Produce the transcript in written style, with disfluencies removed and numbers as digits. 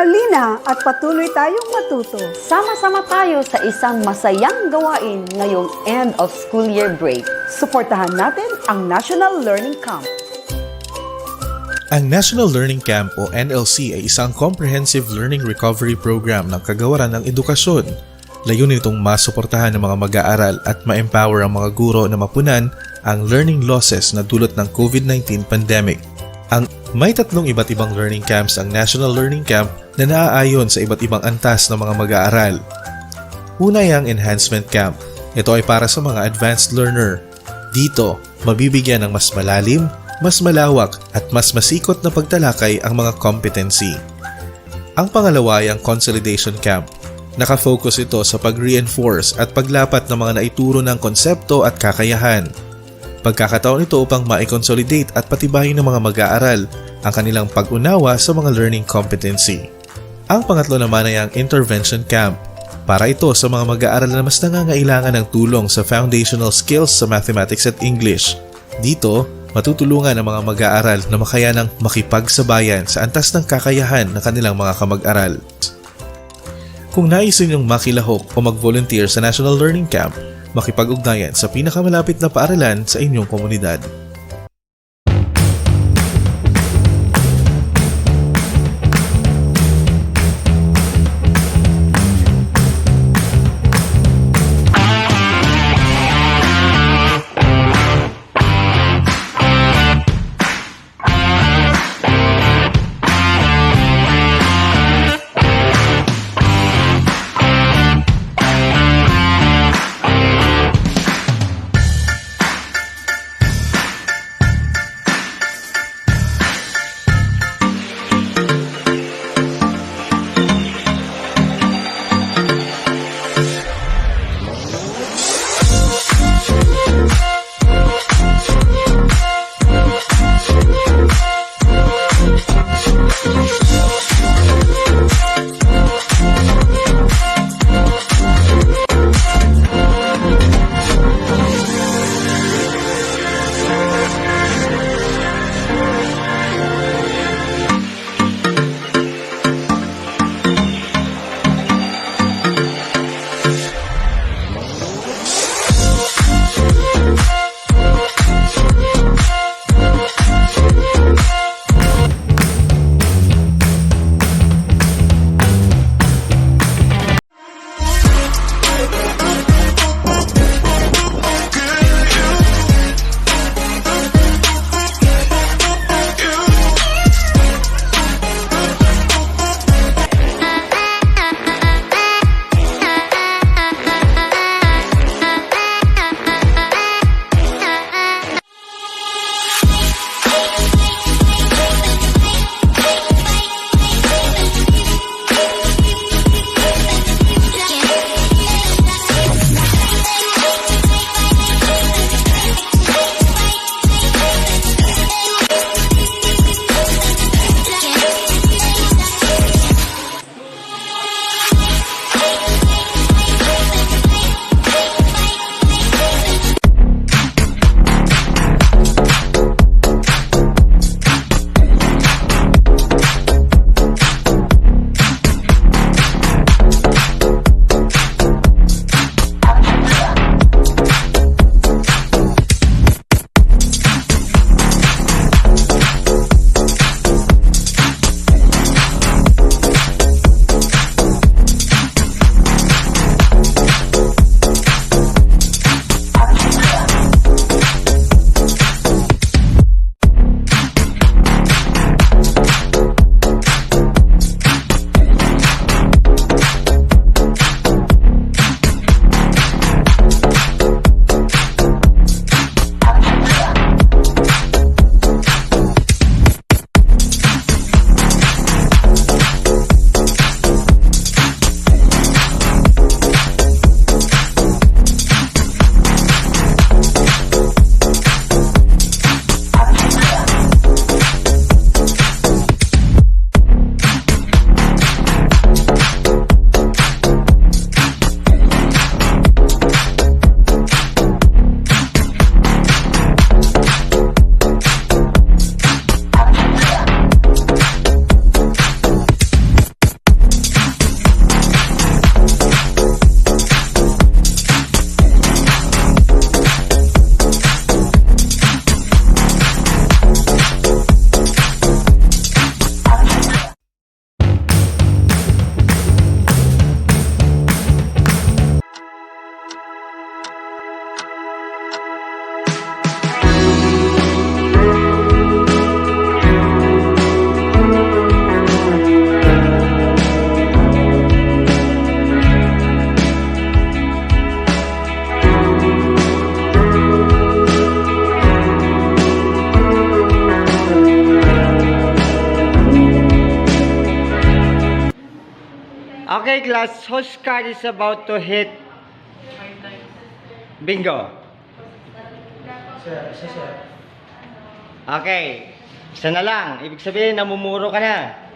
Halina at patuloy tayong matuto. Sama-sama tayo sa isang masayang gawain ngayong end of school year break. Suportahan natin ang National Learning Camp. Ang National Learning Camp o NLC ay isang comprehensive learning recovery program ng kagawaran ng edukasyon. Layunin itong masuportahan ng mga mag-aaral at ma-empower ang mga guro na mapunan ang learning losses na dulot ng COVID-19 pandemic. May 3 iba't ibang learning camps ang National Learning Camp na naaayon sa iba't ibang antas ng mga mag-aaral. Una ay ang Enhancement Camp. Ito ay para sa mga advanced learner. Dito, mabibigyan ng mas malalim, mas malawak at mas masikot na pagtalakay ang mga competency. Ang pangalawa ay ang Consolidation Camp. Nakafocus ito sa pag-reinforce at paglapat ng mga naituro ng konsepto at kakayahan. Pagkakataon ito upang ma-consolidate at patibayin ng mga mag-aaral ang kanilang pag-unawa sa mga learning competency. Ang pangatlo naman ay ang Intervention Camp. Para ito sa mga mag-aaral na mas nangangailangan ng tulong sa foundational skills sa mathematics at English. Dito, matutulungan ang mga mag-aaral na makayanang makipagsabayan sa antas ng kakayahan ng kanilang mga kamag-aral. Kung nais ninyong makilahok o mag-volunteer sa National Learning Camp, makipag-ugnayan sa pinakamalapit na paaralan sa inyong komunidad. Okay, class. Whose card is about to hit? Bingo. Okay. Isa na lang. Ibig sabihin, namumuro ka na.